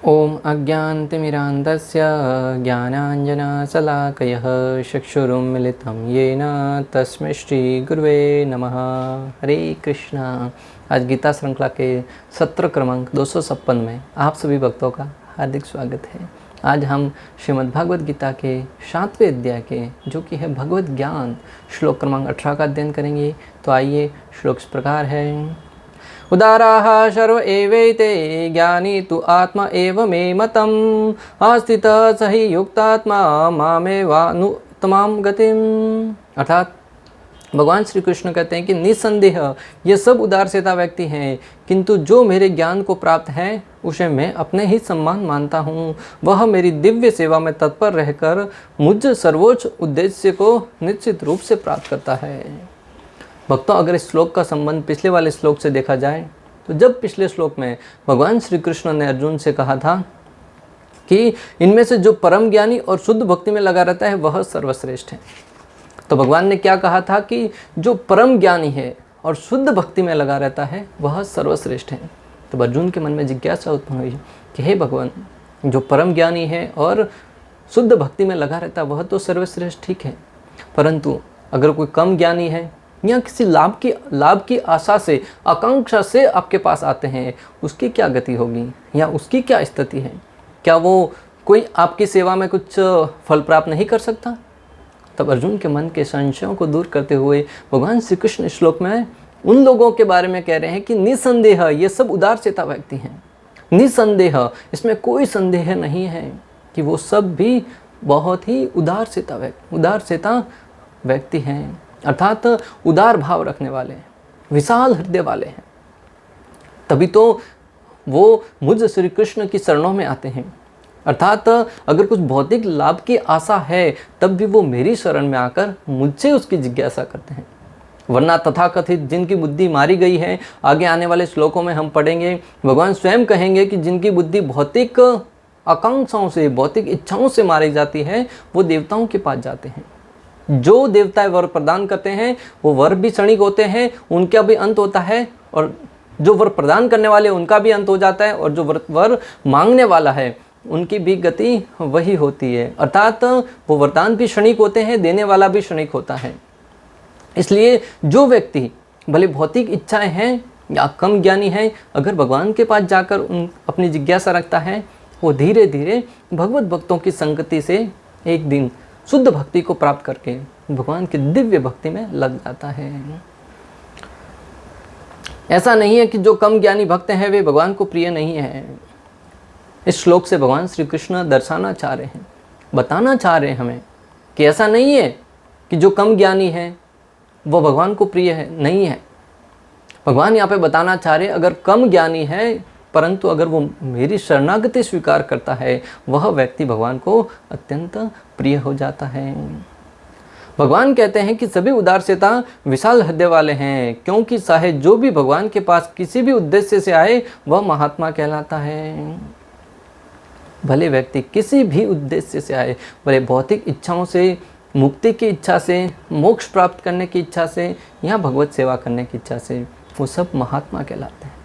ओम अज्ञानतिमिरान्धस्य ज्ञानाञ्जनशलाकयः चक्षुरुन्मिलितं येन तस्मै श्रीगुरुवे नमः। हरे कृष्णा। आज गीता श्रृंखला के सत्र क्रमांक 256 में आप सभी भक्तों का हार्दिक स्वागत है। आज हम श्रीमद् भागवत गीता के 7वें अध्याय के जो कि है भगवत ज्ञान श्लोक क्रमांक 18 का अध्ययन करेंगे। तो आइए, श्लोक इस प्रकार है। उदाराः सर्व एवैते ज्ञानी तु आत्मा एव मे मतम् आस्थितः स हि युक्तात्मा मामेवानुत्तमां गतिम्। अर्थात भगवान श्री कृष्ण कहते हैं कि निसंदेह ये सब उदारसेता व्यक्ति हैं, किंतु जो मेरे ज्ञान को प्राप्त है उसे मैं अपने ही सम्मान मानता हूँ। वह मेरी दिव्य सेवा में तत्पर रहकर मुझ सर्वोच्च उद्देश्य को निश्चित रूप से प्राप्त करता है। भक्तों, अगर इस श्लोक का संबंध पिछले वाले श्लोक से देखा जाए तो जब पिछले श्लोक में भगवान श्री कृष्ण ने अर्जुन से कहा था कि इनमें से जो परम ज्ञानी और शुद्ध भक्ति में लगा रहता है वह सर्वश्रेष्ठ है, तो भगवान ने क्या कहा था कि जो परम ज्ञानी है और शुद्ध भक्ति में लगा रहता है वह सर्वश्रेष्ठ है। तो अर्जुन के मन में जिज्ञासा उत्पन्न हुई कि हे भगवान, जो परम ज्ञानी है और शुद्ध भक्ति में लगा रहता है वह तो सर्वश्रेष्ठ ठीक है, परंतु अगर कोई कम ज्ञानी है या किसी लाभ की आशा से, आकांक्षा से आपके पास आते हैं, उसकी क्या गति होगी या उसकी क्या स्थिति है? क्या वो कोई आपकी सेवा में कुछ फल प्राप्त नहीं कर सकता? तब अर्जुन के मन के संशयों को दूर करते हुए भगवान श्री कृष्ण श्लोक में उन लोगों के बारे में कह रहे हैं कि निसंदेह ये सब उदारसेता व्यक्ति हैं। निसंदेह, इसमें कोई संदेह नहीं है कि वो सब भी बहुत ही उदारसेता व्यक्ति हैं, अर्थात उदार भाव रखने वाले हैं, विशाल हृदय वाले हैं। तभी तो वो मुझ श्री कृष्ण की शरणों में आते हैं। अर्थात अगर कुछ भौतिक लाभ की आशा है तब भी वो मेरी शरण में आकर मुझसे उसकी जिज्ञासा करते हैं। वरना तथाकथित जिनकी बुद्धि मारी गई है, आगे आने वाले श्लोकों में हम पढ़ेंगे, भगवान स्वयं कहेंगे कि जिनकी बुद्धि भौतिक आकांक्षाओं से, भौतिक इच्छाओं से मारी जाती है वो देवताओं के पास जाते हैं। जो देवता वर प्रदान करते हैं वो वर भी क्षणिक होते हैं, उनका भी अंत होता है, और जो वर प्रदान करने वाले उनका भी अंत हो जाता है, और जो वर मांगने वाला है उनकी भी गति वही होती है। अर्थात वो वरदान भी क्षणिक होते हैं, देने वाला भी क्षणिक होता है। इसलिए जो व्यक्ति भले भौतिक इच्छाएं हैं या कम ज्ञानी है, अगर भगवान के पास जाकर अपनी जिज्ञासा रखता है, वो धीरे धीरे भगवत भक्तों की संगति से एक दिन शुद्ध भक्ति को प्राप्त करके भगवान की दिव्य भक्ति में लग जाता है। ऐसा नहीं है कि जो कम ज्ञानी भक्त हैं वे भगवान को प्रिय नहीं है। इस श्लोक से भगवान श्री कृष्ण दर्शाना चाह रहे हैं, बताना चाह रहे हैं हमें कि ऐसा नहीं है कि जो कम ज्ञानी है वो भगवान को प्रिय है, नहीं है। भगवान यहाँ पे बताना चाह रहे हैं अगर कम ज्ञानी है परंतु अगर वो मेरी शरणागति स्वीकार करता है वह व्यक्ति भगवान को अत्यंत प्रिय हो जाता है। भगवान कहते हैं कि सभी उदारसेता विशाल हृदय वाले हैं, क्योंकि चाहे जो भी भगवान के पास किसी भी उद्देश्य से आए वह महात्मा कहलाता है। भले व्यक्ति किसी भी उद्देश्य से आए, भले भौतिक इच्छाओं से, मुक्ति की इच्छा से, मोक्ष प्राप्त करने की इच्छा से या भगवत सेवा करने की इच्छा से, वो सब महात्मा कहलाते हैं।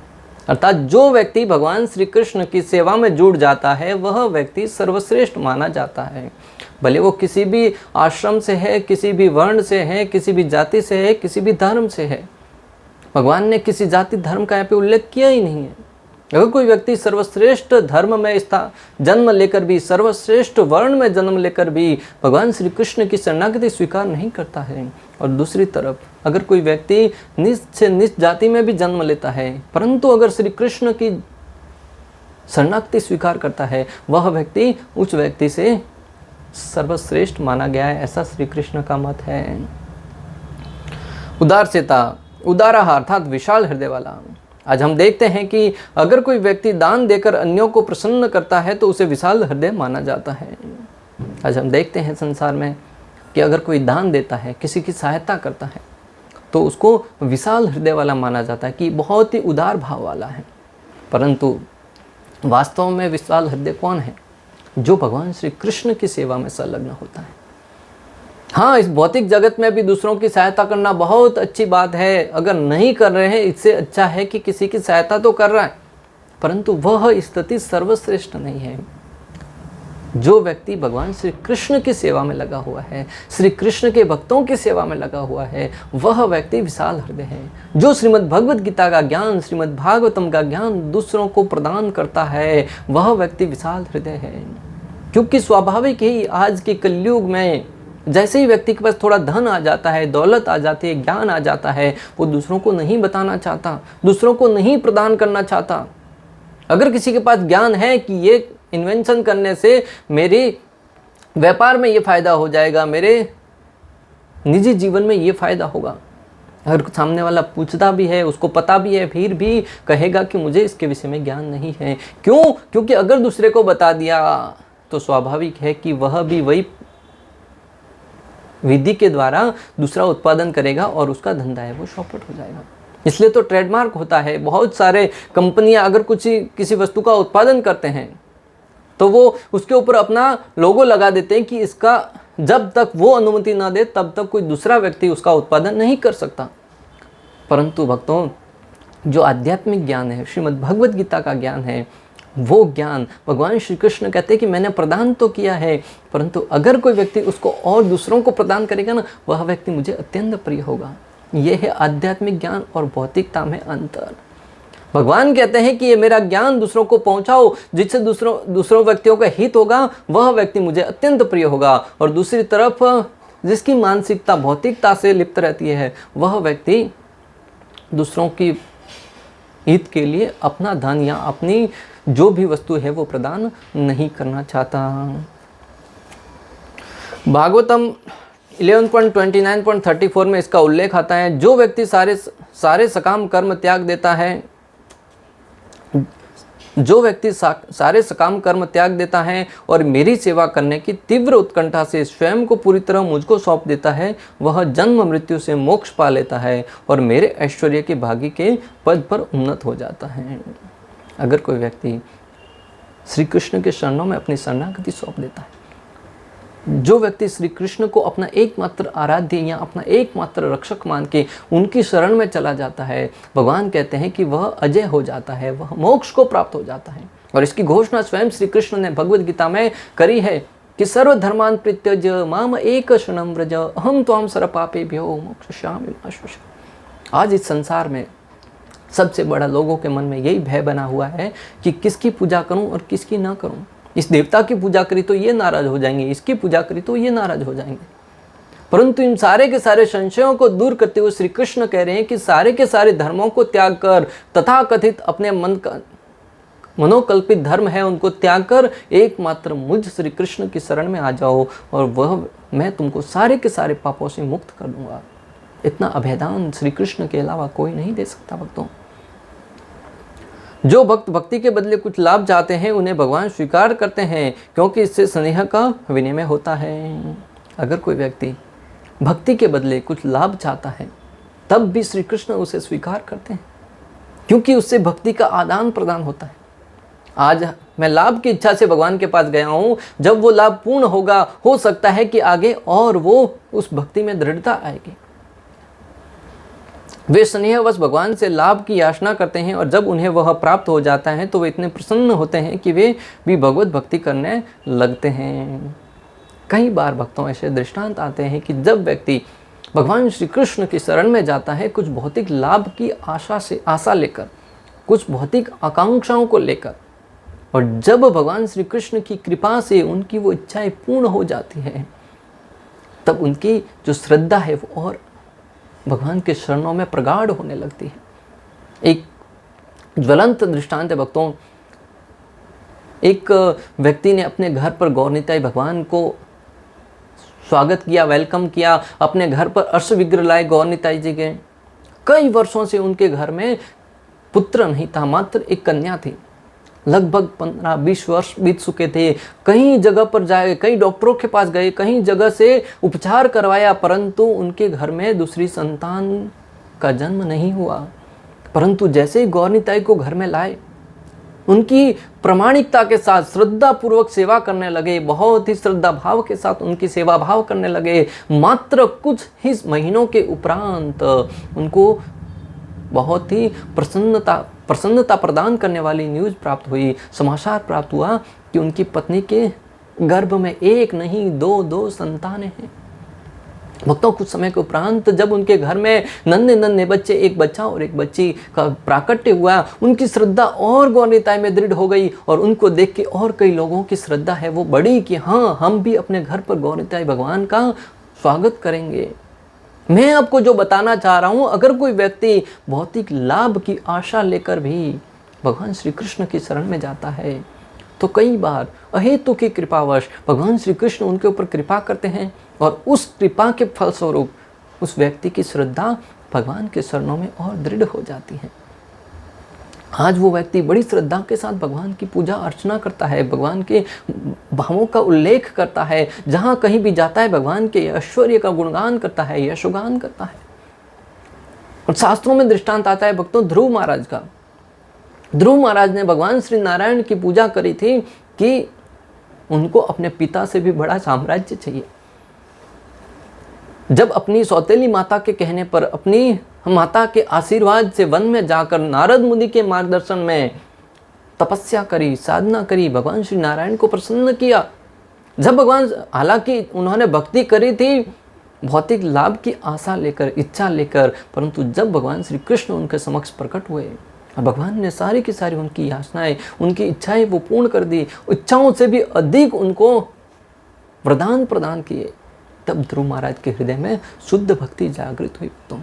अर्थात जो व्यक्ति भगवान श्री कृष्ण की सेवा में जुड़ जाता है वह व्यक्ति सर्वश्रेष्ठ माना जाता है। भले वो किसी भी आश्रम से है, किसी भी वर्ण से है, किसी भी जाति से है, किसी भी धर्म से है। भगवान ने किसी जाति धर्म का यहाँ पे उल्लेख किया ही नहीं है। अगर कोई व्यक्ति सर्वश्रेष्ठ धर्म में जन्म लेकर भी, सर्वश्रेष्ठ वर्ण में जन्म लेकर भी भगवान श्री कृष्ण की शरणागति स्वीकार नहीं करता है, और दूसरी तरफ अगर कोई व्यक्ति नीच से नीच जाति में भी जन्म लेता है परंतु अगर श्री कृष्ण की शरणागति स्वीकार करता है वह व्यक्ति उस व्यक्ति से सर्वश्रेष्ठ माना गया है, ऐसा श्री कृष्ण का मत है। उदारसेता, उदारा अर्थात विशाल हृदय वाला। आज हम देखते हैं कि अगर कोई व्यक्ति दान देकर अन्यों को प्रसन्न करता है तो उसे विशाल हृदय माना जाता है। आज हम देखते हैं संसार में कि अगर कोई दान देता है, किसी की सहायता करता है तो उसको विशाल हृदय वाला माना जाता है कि बहुत ही उदार भाव वाला है। परंतु वास्तव में विशाल हृदय कौन है? जो भगवान श्री कृष्ण की सेवा में संलग्न होता है। हाँ, इस भौतिक जगत में भी दूसरों की सहायता करना बहुत अच्छी बात है। अगर नहीं कर रहे हैं इससे अच्छा है कि किसी की सहायता तो कर रहा है, परंतु वह स्थिति सर्वश्रेष्ठ नहीं है। जो व्यक्ति भगवान श्री कृष्ण की सेवा में लगा हुआ है, श्री कृष्ण के भक्तों की सेवा में लगा हुआ है, वह व्यक्ति विशाल हृदय है। जो श्रीमद् भगवद गीता का ज्ञान, श्रीमद् भागवतम का ज्ञान दूसरों को प्रदान करता है, वह व्यक्ति विशाल हृदय है। क्योंकि स्वाभाविक ही आज के कलयुग में जैसे ही व्यक्ति के पास थोड़ा धन आ जाता है, दौलत आ जाती है, ज्ञान आ जाता है, वो दूसरों को नहीं बताना चाहता, दूसरों को नहीं प्रदान करना चाहता। अगर किसी के पास ज्ञान है कि ये इन्वेंशन करने से मेरे व्यापार में ये फ़ायदा हो जाएगा, मेरे निजी जीवन में ये फ़ायदा होगा, अगर सामने वाला पूछता भी है, उसको पता भी है, फिर भी कहेगा कि मुझे इसके विषय में ज्ञान नहीं है। क्यों? क्योंकि अगर दूसरे को बता दिया तो स्वाभाविक है कि वह भी वही विधि के द्वारा दूसरा उत्पादन करेगा और उसका धंधा है वो चौपट हो जाएगा। इसलिए तो ट्रेडमार्क होता है। बहुत सारे कंपनियां अगर किसी वस्तु का उत्पादन करते हैं तो वो उसके ऊपर अपना लोगो लगा देते हैं कि इसका जब तक वो अनुमति ना दे तब तक कोई दूसरा व्यक्ति उसका उत्पादन नहीं कर सकता। परंतु भक्तों, जो आध्यात्मिक ज्ञान है, श्रीमद् भगवद गीता का ज्ञान है, वो ज्ञान भगवान श्री कृष्ण कहते हैं कि मैंने प्रदान तो किया है, परंतु अगर कोई व्यक्ति उसको और दूसरों को प्रदान करेगा ना, वह व्यक्ति मुझे अत्यंत प्रिय होगा। यह है आध्यात्मिक ज्ञान और भौतिकता में अंतर। भगवान कहते हैं कि ये मेरा ज्ञान दूसरों को पहुंचाओ, जिससे दूसरों व्यक्तियों का हित होगा, वह व्यक्ति मुझे अत्यंत प्रिय होगा। और दूसरी तरफ जिसकी मानसिकता भौतिकता से लिप्त रहती है, वह व्यक्ति दूसरों की हित के लिए अपना धन या अपनी जो भी वस्तु है वो प्रदान नहीं करना चाहता। भागवतम 11.29.34 में इसका उल्लेख आता है, जो व्यक्ति सारे सकाम कर्म त्याग देता है, जो व्यक्ति सारे सकाम कर्म त्याग देता है और मेरी सेवा करने की तीव्र उत्कंठा से स्वयं को पूरी तरह मुझको सौंप देता है, वह जन्म मृत्यु से मोक्ष पा लेता है और मेरे ऐश्वर्य के भागी के पद पर उन्नत हो जाता है। अगर कोई व्यक्ति श्री कृष्ण के शरणों में अपनी शरणागति सौंप देता है, जो व्यक्ति श्री कृष्ण को अपना एकमात्र आराध्य या अपना एकमात्र रक्षक मान के उनकी शरण में चला जाता है, भगवान कहते हैं कि वह अजय हो जाता है, वह मोक्ष को प्राप्त हो जाता है। और इसकी घोषणा स्वयं श्री कृष्ण ने भगवद गीता में करी है कि सर्वधर्मान परित्यज माम एक शरणं व्रज अहम त्वां सर्वपापेभ्यो मोक्षयिष्यामि मा शुचः। आज इस संसार में सबसे बड़ा लोगों के मन में यही भय बना हुआ है कि किसकी पूजा करूं और किसकी ना करूं। इस देवता की पूजा करी तो ये नाराज हो जाएंगे, इसकी पूजा करी तो ये नाराज हो जाएंगे। परंतु इन सारे के सारे संशयों को दूर करते हुए श्री कृष्ण कह रहे हैं कि सारे के सारे धर्मों को त्याग कर, तथा कथित अपने मनोकल्पित धर्म है उनको त्याग कर एकमात्र मुझ श्री कृष्ण की शरण में आ जाओ और वह मैं तुमको सारे के सारे पापों से मुक्त कर दूंगा। इतना अभेदान श्री कृष्ण के अलावा कोई नहीं दे सकता। भक्तों, जो भक्त भक्ति के बदले कुछ लाभ चाहते हैं उन्हें भगवान स्वीकार करते हैं, क्योंकि इससे स्नेह का विनिमय होता है। अगर कोई व्यक्ति भक्ति के बदले कुछ लाभ चाहता है तब भी श्री कृष्ण उसे स्वीकार करते हैं, क्योंकि उससे भक्ति का आदान प्रदान होता है। आज मैं लाभ की इच्छा से भगवान के पास गया हूँ, जब वो लाभ पूर्ण होगा, हो सकता है कि आगे और वो उस भक्ति में दृढ़ता आएगी। वे स्नेहवश भगवान से लाभ की याचना करते हैं और जब उन्हें वह प्राप्त हो जाता है तो वे इतने प्रसन्न होते हैं कि वे भी भगवत भक्ति करने लगते हैं। कई बार भक्तों ऐसे दृष्टांत आते हैं कि जब व्यक्ति भगवान श्री कृष्ण की शरण में जाता है कुछ भौतिक लाभ की आशा लेकर, कुछ भौतिक आकांक्षाओं को लेकर, और जब भगवान श्री कृष्ण की कृपा से उनकी वो इच्छाएं पूर्ण हो जाती हैं, तब उनकी जो श्रद्धा है वो और भगवान के शरणों में प्रगाढ़ होने लगती है। एक ज्वलंत दृष्टांत है भक्तों। एक व्यक्ति ने अपने घर पर गौरनिताई भगवान को स्वागत किया, वेलकम किया, अपने घर पर अर्श विग्रह लाए गौरनिताई जी के। कई वर्षों से उनके घर में पुत्र नहीं था, मात्र एक कन्या थी। लगभग 15-20 वर्ष बीत चुके थे। कई जगह पर जाए, कई डॉक्टरों के पास गए, कई जगह से उपचार करवाया, परंतु उनके घर में दूसरी संतान का जन्म नहीं हुआ। परंतु जैसे ही गौरनिताई को घर में लाए, उनकी प्रामाणिकता के साथ श्रद्धा पूर्वक सेवा करने लगे, बहुत ही श्रद्धा भाव के साथ उनकी सेवा भाव करने लगे। मात्र कुछ ही महीनों के उपरांत उनको बहुत ही प्रसन्नता प्रसन्नता प्रदान करने वाली न्यूज़ प्राप्त हुई, समाचार प्राप्त हुआ कि उनकी पत्नी के गर्भ में एक नहीं दो संतानें हैं। भक्तों, कुछ समय के उपरांत जब उनके घर में नन्हे नन्हे बच्चे, एक बच्चा और एक बच्ची का प्राकट्य हुआ, उनकी श्रद्धा और गौरताई में दृढ़ हो गई और उनको देख के और कई लोगों की श्रद्धा है वो बढ़ी कि हाँ, हम भी अपने घर पर गौरताई भगवान का स्वागत करेंगे। मैं आपको जो बताना चाह रहा हूँ, अगर कोई व्यक्ति भौतिक लाभ की आशा लेकर भी भगवान श्री कृष्ण की शरण में जाता है तो कई बार अहेतु की कृपावश भगवान श्री कृष्ण उनके ऊपर कृपा करते हैं और उस कृपा के फलस्वरूप उस व्यक्ति की श्रद्धा भगवान के चरणों में और दृढ़ हो जाती है। आज वो व्यक्ति बड़ी श्रद्धा के साथ भगवान की पूजा अर्चना करता है, भगवान के भावों का उल्लेख करता है, जहाँ कहीं भी जाता है भगवान के ऐश्वर्य का गुणगान करता है, यशोगान करता है। और शास्त्रों में दृष्टांत आता है भक्तों ध्रुव महाराज का। ध्रुव महाराज ने भगवान श्री नारायण की पूजा करी थी कि उनको अपने पिता से भी बड़ा साम्राज्य चाहिए। जब अपनी सौतेली माता के कहने पर, अपनी माता के आशीर्वाद से वन में जाकर नारद मुनि के मार्गदर्शन में तपस्या करी, साधना करी, भगवान श्री नारायण को प्रसन्न किया। जब भगवान, हालांकि उन्होंने भक्ति करी थी भौतिक लाभ की आशा लेकर, इच्छा लेकर, परंतु जब भगवान श्री कृष्ण उनके समक्ष प्रकट हुए, भगवान ने सारी की सारी उनकी याचनाएं, उनकी इच्छाएं वो पूर्ण कर दी, इच्छाओं से भी अधिक उनको वरदान प्रदान किए। तब ध्रुव महाराज के हृदय में शुद्ध भक्ति जागृत हुई। तो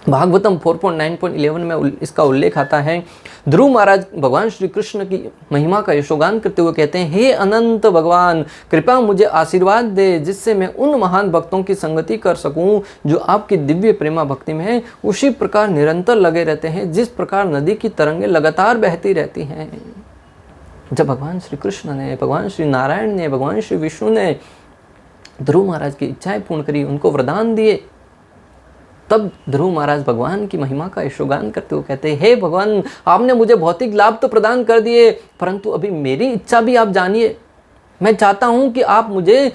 भागवतम 4.9.11 में इसका उल्लेख आता है। ध्रुव महाराज भगवान श्री कृष्ण की महिमा का यशोगान करते हुए कहते हैं, हे अनंत भगवान, कृपया मुझे आशीर्वाद दे जिससे मैं उन महान भक्तों की संगति कर सकूं जो आपकी दिव्य प्रेमा भक्ति में है, उसी प्रकार निरंतर लगे रहते हैं जिस प्रकार नदी की तरंगें लगातार बहती रहती हैं। जब भगवान श्री कृष्ण ने, भगवान श्री नारायण ने, भगवान श्री विष्णु ने ध्रुव महाराज की इच्छाएं पूर्ण करी, उनको वरदान दिए, तब ध्रुव महाराज भगवान की महिमा का यशोगान करते हुए कहते हैं, हे भगवान, आपने मुझे भौतिक लाभ तो प्रदान कर दिए, परंतु अभी मेरी इच्छा भी आप जानिए। मैं चाहता हूं कि आप मुझे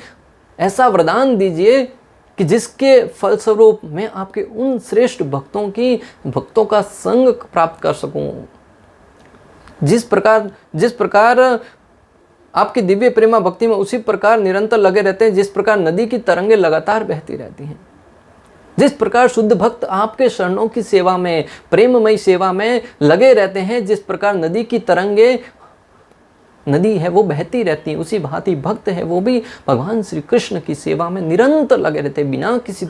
ऐसा वरदान दीजिए कि जिसके फलस्वरूप मैं आपके उन श्रेष्ठ भक्तों का संग प्राप्त कर सकूं। जिस प्रकार आपकी दिव्य प्रेमा भक्ति में उसी प्रकार निरंतर लगे रहते हैं जिस प्रकार नदी की तरंगें लगातार बहती रहती हैं। जिस प्रकार शुद्ध भक्त आपके शरणों की सेवा में, प्रेममयी सेवा में लगे रहते हैं, जिस प्रकार नदी की तरंगें, नदी है वो बहती रहती है, उसी भांति भक्त है वो भी भगवान श्री कृष्ण की सेवा में निरंतर लगे रहते हैं, बिना किसी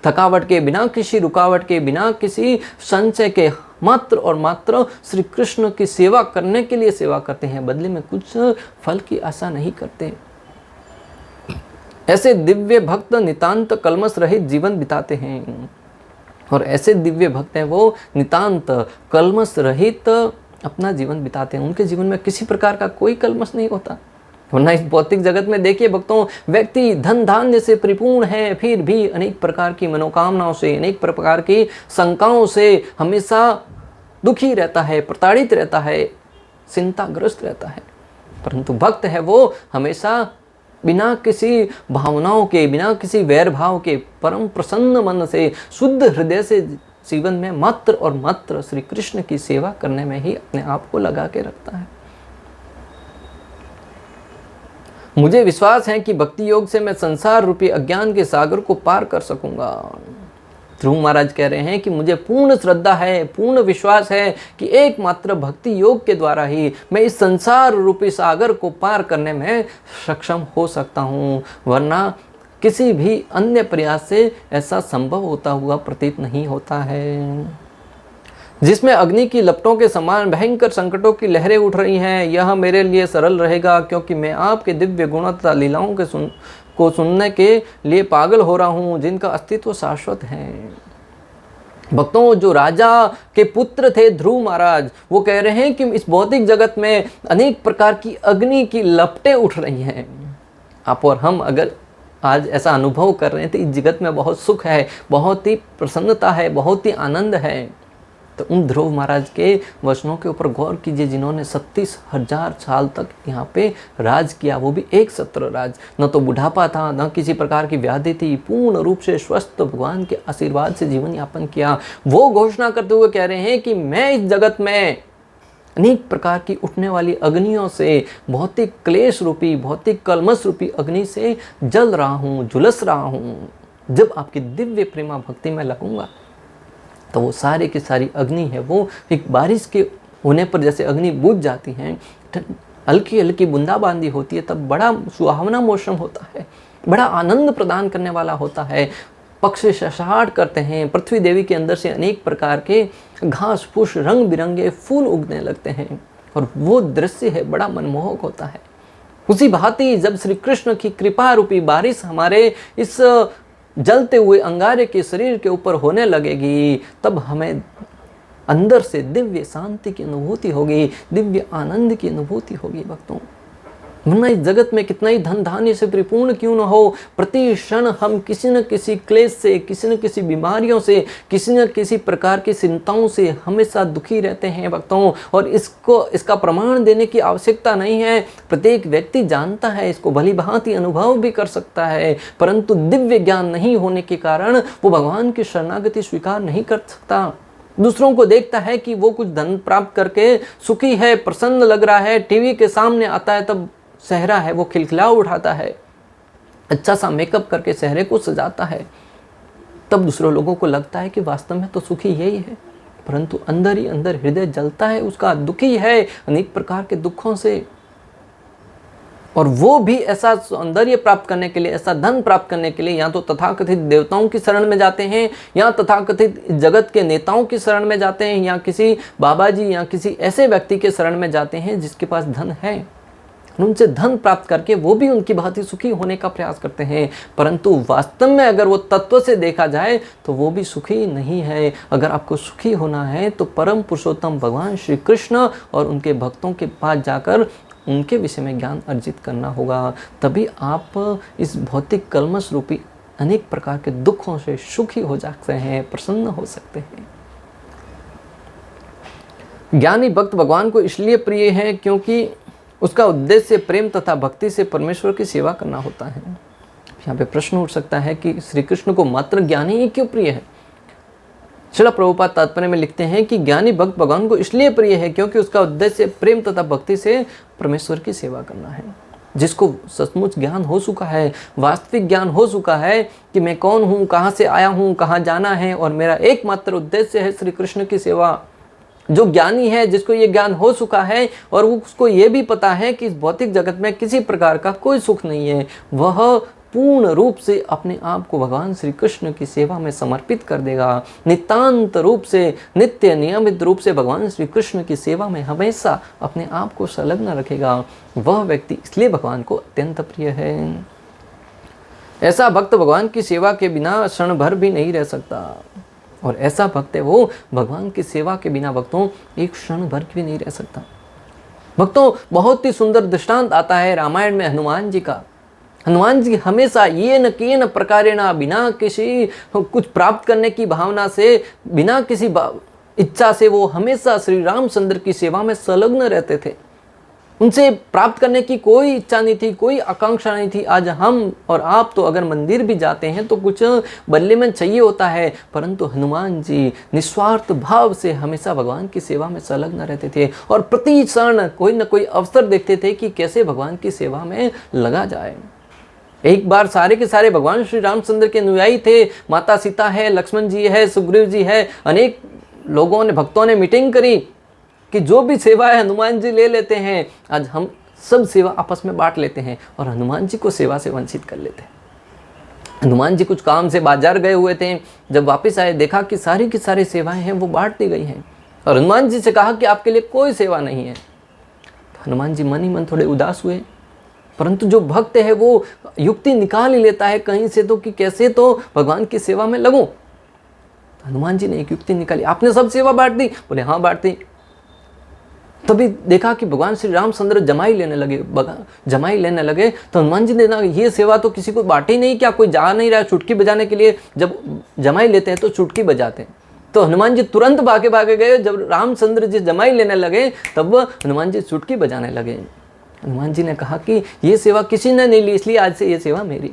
थकावट के, बिना किसी रुकावट के, बिना किसी संचय के, मात्र और मात्र श्री कृष्ण की सेवा करने के लिए सेवा करते हैं, बदले में कुछ फल की आशा नहीं करते। ऐसे दिव्य भक्त नितांत कलमश रहित जीवन बिताते हैं और ऐसे दिव्य भक्त हैं वो नितांत कलमश रहित अपना जीवन बिताते हैं। उनके जीवन में किसी प्रकार का कोई कलमश नहीं होता। वरना इस भौतिक जगत में देखिए भक्तों, व्यक्ति धन धान्य से परिपूर्ण है, फिर भी अनेक प्रकार की मनोकामनाओं से, अनेक प्रकार की शंकाओं से हमेशा दुखी रहता है, प्रताड़ित रहता है, चिंताग्रस्त रहता है। परंतु भक्त है वो हमेशा बिना किसी भावनाओं के, बिना किसी वैर भाव के, परम प्रसन्न मन से, शुद्ध हृदय से जीवन में मात्र और मात्र श्री कृष्ण की सेवा करने में ही अपने आप को लगा के रखता है। मुझे विश्वास है कि भक्ति योग से मैं संसार रूपी अज्ञान के सागर को पार कर सकूंगा। ध्रुव महाराज कह रहे हैं कि मुझे पूर्ण श्रद्धा है, पूर्ण विश्वास है कि एकमात्र भक्ति योग के द्वारा ही मैं इस संसार रूपी सागर को पार करने में सक्षम हो सकता हूँ, वरना किसी भी अन्य प्रयास से ऐसा संभव होता हुआ प्रतीत नहीं होता है। जिसमें अग्नि की लपटों के समान भयंकर संकटों की लहरें उठ रही हैं, यह मेरे लिए सरल रहेगा क्योंकि मैं आपके दिव्य गुणों तथा लीलाओं को सुनने के लिए पागल हो रहा हूँ, जिनका अस्तित्व शाश्वत है। भक्तों, जो राजा के पुत्र थे ध्रुव महाराज, वो कह रहे हैं कि इस भौतिक जगत में अनेक प्रकार की अग्नि की लपटें उठ रही हैं। आप और हम अगर आज ऐसा अनुभव कर रहे हैं तो इस जगत में बहुत सुख है, बहुत ही प्रसन्नता है, बहुत ही आनंद है। तो उन ध्रुव महाराज के वचनों के ऊपर गौर कीजिए, जिन्होंने 36,000 साल तक यहाँ पे राज किया, वो भी एक सत्र राज। न तो बुढ़ापा था, न किसी प्रकार की व्याधि थी, पूर्ण रूप से स्वस्थ भगवान के आशीर्वाद से जीवन यापन किया। वो घोषणा करते हुए कह रहे हैं कि मैं इस जगत में अनेक प्रकार की उठने वाली अग्नियों से, भौतिक क्लेश रूपी, भौतिक कलमश रूपी अग्नि से जल रहा हूँ, झुलस रहा हूँ। जब आपकी दिव्य प्रेमा भक्ति में लगूंगा तो वो सारी की सारी अग्नि है, वो एक बारिश के होने पर जैसे अग्नि बुझ जाती है, हल्की हल्की बूंदाबांदी होती है, तब बड़ा सुहावना मौसम होता है, बड़ा आनंद प्रदान करने वाला होता है। पक्षी शशाट करते हैं, पृथ्वी देवी के अंदर से अनेक प्रकार के घास फूस रंग बिरंगे फूल उगने लगते हैं, और वो दृश्य है बड़ा मनमोहक होता है। उसी भांति जब श्री कृष्ण की कृपा रूपी बारिश हमारे इस जलते हुए अंगारे के शरीर के ऊपर होने लगेगी, तब हमें अंदर से दिव्य शांति की अनुभूति होगी, दिव्य आनंद की अनुभूति होगी भक्तों। वरना इस जगत में कितना ही धन धान्य से परिपूर्ण क्यों न हो, प्रति क्षण हम किसी न किसी क्लेश से, किसी न किसी बीमारियों से, किसी न किसी प्रकार की चिंताओं से हमेशा दुखी रहते हैं भक्तों। और इसका प्रमाण देने की आवश्यकता नहीं है, प्रत्येक व्यक्ति जानता है, इसको भली भांति अनुभव भी कर सकता है, परंतु दिव्य ज्ञान नहीं होने के कारण वो भगवान की शरणागति स्वीकार नहीं कर सकता। दूसरों को देखता है कि वो कुछ धन प्राप्त करके सुखी है, प्रसन्न लग रहा है, टीवी के सामने आता है तब चेहरा है वो खिलखिला उठाता है, अच्छा सा मेकअप करके चेहरे को सजाता है, तब दूसरे लोगों को लगता है कि वास्तव में तो सुखी यही है, परंतु अंदर ही अंदर हृदय जलता है उसका, दुखी है अनेक प्रकार के दुखों से। और वो भी ऐसा सौंदर्य प्राप्त करने के लिए, ऐसा धन प्राप्त करने के लिए या तो तथाकथित देवताओं की शरण में जाते हैं, या तथाकथित जगत के नेताओं की शरण में जाते हैं, या किसी बाबा जी या किसी ऐसे व्यक्ति के शरण में जाते हैं जिसके पास धन है। उनसे धन प्राप्त करके वो भी उनकी भांति सुखी होने का प्रयास करते हैं, परंतु वास्तव में अगर वो तत्व से देखा जाए तो वो भी सुखी नहीं है। अगर आपको सुखी होना है तो परम पुरुषोत्तम भगवान श्री कृष्ण और उनके भक्तों के पास जाकर उनके विषय में ज्ञान अर्जित करना होगा, तभी आप इस भौतिक कलमश रूपी अनेक प्रकार के दुखों से सुखी हो सकते हैं, प्रसन्न हो सकते हैं। ज्ञानी भक्त भगवान को इसलिए प्रिय है क्योंकि उसका उद्देश्य प्रेम तथा भक्ति से परमेश्वर की सेवा करना होता है। यहाँ पे प्रश्न उठ सकता है कि श्री कृष्ण को मात्र ज्ञानी ही क्यों प्रिय है। श्रील प्रभुपाद तात्पर्य में लिखते हैं कि ज्ञानी भक्त भगवान को इसलिए प्रिय है क्योंकि उसका उद्देश्य प्रेम तथा भक्ति से परमेश्वर की सेवा करना है। जिसको सचमुच ज्ञान हो चुका है, वास्तविक ज्ञान हो चुका है कि मैं कौन हूँ, कहाँ से आया हूँ, कहाँ जाना है, और मेरा एकमात्र उद्देश्य है श्री कृष्ण की सेवा। जो ज्ञानी है, जिसको ये ज्ञान हो चुका है और उसको ये भी पता है कि इस भौतिक जगत में किसी प्रकार का कोई सुख नहीं है, वह पूर्ण रूप से अपने आप को भगवान श्री कृष्ण की सेवा में समर्पित कर देगा। नितांत रूप से, नित्य नियमित रूप से भगवान श्री कृष्ण की सेवा में हमेशा अपने आप को संलग्न रखेगा। वह व्यक्ति इसलिए भगवान को अत्यंत प्रिय है। ऐसा भक्त भगवान की सेवा के बिना क्षण भर भी नहीं रह सकता, और ऐसा भक्त है वो भगवान की सेवा के बिना भक्तों एक क्षण भर भी नहीं रह सकता। भक्तों, बहुत ही सुंदर दृष्टांत आता है रामायण में हनुमान जी का। हनुमान जी हमेशा ये न केन प्रकारेण, बिना किसी कुछ प्राप्त करने की भावना से, बिना किसी इच्छा से वो हमेशा श्री रामचंद्र की सेवा में संलग्न रहते थे। उनसे प्राप्त करने की कोई इच्छा नहीं थी, कोई आकांक्षा नहीं थी। आज हम और आप तो अगर मंदिर भी जाते हैं तो कुछ बदले में चाहिए होता है, परंतु हनुमान जी निस्वार्थ भाव से हमेशा भगवान की सेवा में संलग्न रहते थे, और प्रति क्षण कोई न कोई अवसर देखते थे कि कैसे भगवान की सेवा में लगा जाए। एक बार सारे के सारे भगवान श्री रामचंद्र के अनुयायी थे, माता सीता है, लक्ष्मण जी है, सुग्रीव जी है, अनेक लोगों ने, भक्तों ने मीटिंग करी कि जो भी सेवा है हनुमान जी ले लेते हैं, आज हम सब सेवा आपस में बांट लेते हैं और हनुमान जी को सेवा से वंचित कर लेते हैं। हनुमान जी कुछ काम से बाजार गए हुए थे, जब वापस आए देखा कि सारी की सारी सेवाएं हैं वो बांट दी गई हैं, और हनुमान जी से कहा कि आपके लिए कोई सेवा नहीं है। तो हनुमान जी मन ही मन थोड़े उदास हुए, परंतु जो भक्त है वो युक्ति निकाल ही लेता है कहीं से तो कि कैसे तो भगवान की सेवा में लगूं। तो हनुमान जी ने एक युक्ति निकाली, आपने सब सेवा बांट दी? बोले हाँ बांट दी। तभी देखा कि भगवान श्री रामचंद्र जमाई लेने लगे। तो हनुमान जी ने ना, ये सेवा तो किसी को बांटी नहीं, क्या कोई जा नहीं रहा है चुटकी बजाने के लिए? जब जमाई लेते हैं तो चुटकी बजाते हैं, तो हनुमान जी तुरंत भागे भागे गए। जब रामचंद्र जी जमाई लेने लगे तब हनुमान जी चुटकी बजाने लगे। हनुमान जी ने कहा कि ये सेवा किसी ने नहीं ली, इसलिए आज से ये सेवा मेरी।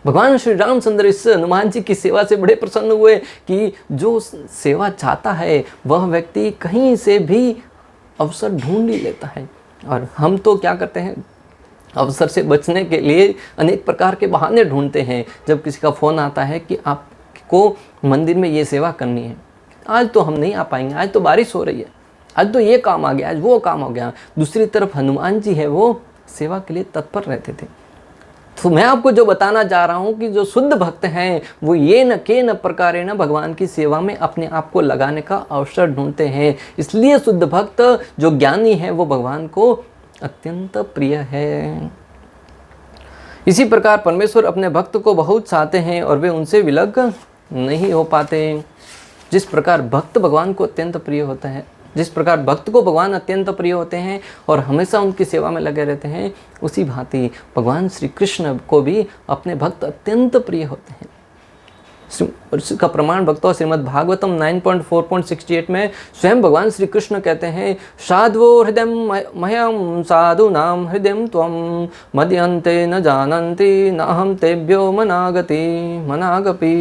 भगवान श्री रामचंद्र इस हनुमान जी की सेवा से बड़े प्रसन्न हुए कि जो सेवा चाहता है वह व्यक्ति कहीं से भी अवसर ढूंढ ही लेता है। और हम तो क्या करते हैं, अवसर से बचने के लिए अनेक प्रकार के बहाने ढूंढते हैं। जब किसी का फ़ोन आता है कि आपको मंदिर में ये सेवा करनी है, आज तो हम नहीं आ पाएंगे, आज तो बारिश हो रही है, आज तो ये काम आ गया, आज वो काम हो गया। दूसरी तरफ हनुमान जी है वो सेवा के लिए तत्पर रहते थे। तो मैं आपको जो बताना चाह रहा हूँ कि जो शुद्ध भक्त हैं वो ये न के न प्रकारे न भगवान की सेवा में अपने आप को लगाने का अवसर ढूंढते हैं। इसलिए शुद्ध भक्त जो ज्ञानी है वो भगवान को अत्यंत प्रिय है। इसी प्रकार परमेश्वर अपने भक्त को बहुत चाहते हैं और वे उनसे विलग नहीं हो पाते। जिस प्रकार भक्त भगवान को अत्यंत प्रिय होता है, जिस प्रकार भक्त को भगवान अत्यंत प्रिय होते हैं और हमेशा उनकी सेवा में लगे रहते हैं, उसी भांति भगवान श्री कृष्ण को भी अपने भक्त अत्यंत प्रिय होते हैं। इसका प्रमाण भक्तों श्रीमद् भागवतम 9.4.68 में स्वयं भगवान श्री कृष्ण कहते हैं, साधवो हृदय मह्यम साधु नाम हृदय त्वम मद्यन्ते न जानन्ति न हम तेभ्यो मनागपि।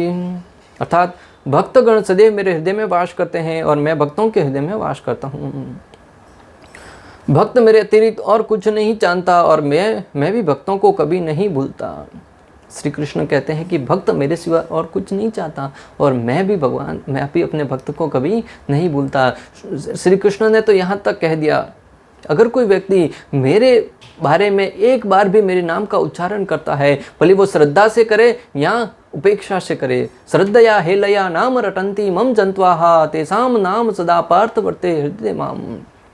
अर्थात भक्तगण सदैव मेरे हृदय में वास करते हैं और मैं भक्तों के हृदय में वास करता हूँ। भक्त मेरे अतिरिक्त और कुछ नहीं जानता और मैं भी भक्तों को कभी नहीं भूलता। श्री कृष्ण कहते हैं कि भक्त मेरे सिवा और कुछ नहीं चाहता और मैं भी अपने भक्त को कभी नहीं भूलता। श्री कृष्ण ने तो यहाँ तक कह दिया, अगर कोई व्यक्ति मेरे बारे में एक बार भी मेरे नाम का उच्चारण करता है, भले वो श्रद्धा से करे या उपेक्षा से करे, श्रद्धया हेलया नाम रटंती मम जंत्वाहा तेसाम नाम सदा पार्थ वर्ते हृदय माम।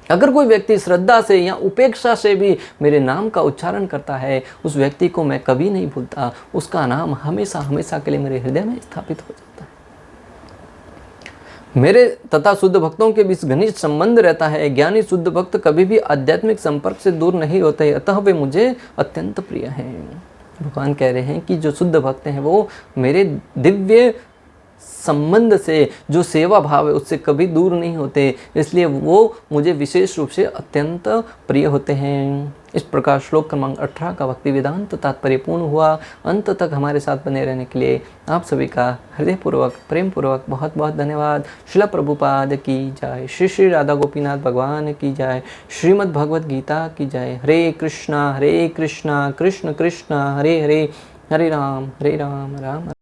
अगर कोई व्यक्ति श्रद्धा से या उपेक्षा से भी मेरे नाम का उच्चारण करता है, उस व्यक्ति को मैं कभी नहीं भूलता, उसका नाम हमेशा हमेशा के लिए मेरे हृदय में स्थापित हो जाता है। मेरे तथा शुद्ध भक्तों के बीच घनिष्ठ संबंध रहता है। ज्ञानी शुद्ध भक्त कभी भी आध्यात्मिक संपर्क से दूर नहीं होते, अतः वे मुझे अत्यंत प्रिय हैं। भगवान कह रहे हैं कि जो शुद्ध भक्त हैं वो मेरे दिव्य संबंध से, जो सेवा भाव है उससे कभी दूर नहीं होते, इसलिए वो मुझे विशेष रूप से अत्यंत प्रिय होते हैं। इस प्रकार श्लोक क्रमांक 18 का भक्ति वेदांत तात्पर्य पूर्ण हुआ। अंत तक हमारे साथ बने रहने के लिए आप सभी का हृदयपूर्वक प्रेम पूर्वक बहुत बहुत धन्यवाद। श्रील प्रभुपाद की जय। श्री श्री राधा गोपीनाथ भगवान की जय। श्रीमद् भगवद गीता की जय। हरे कृष्णा कृष्ण कृष्ण हरे हरे, हरे राम राम राम।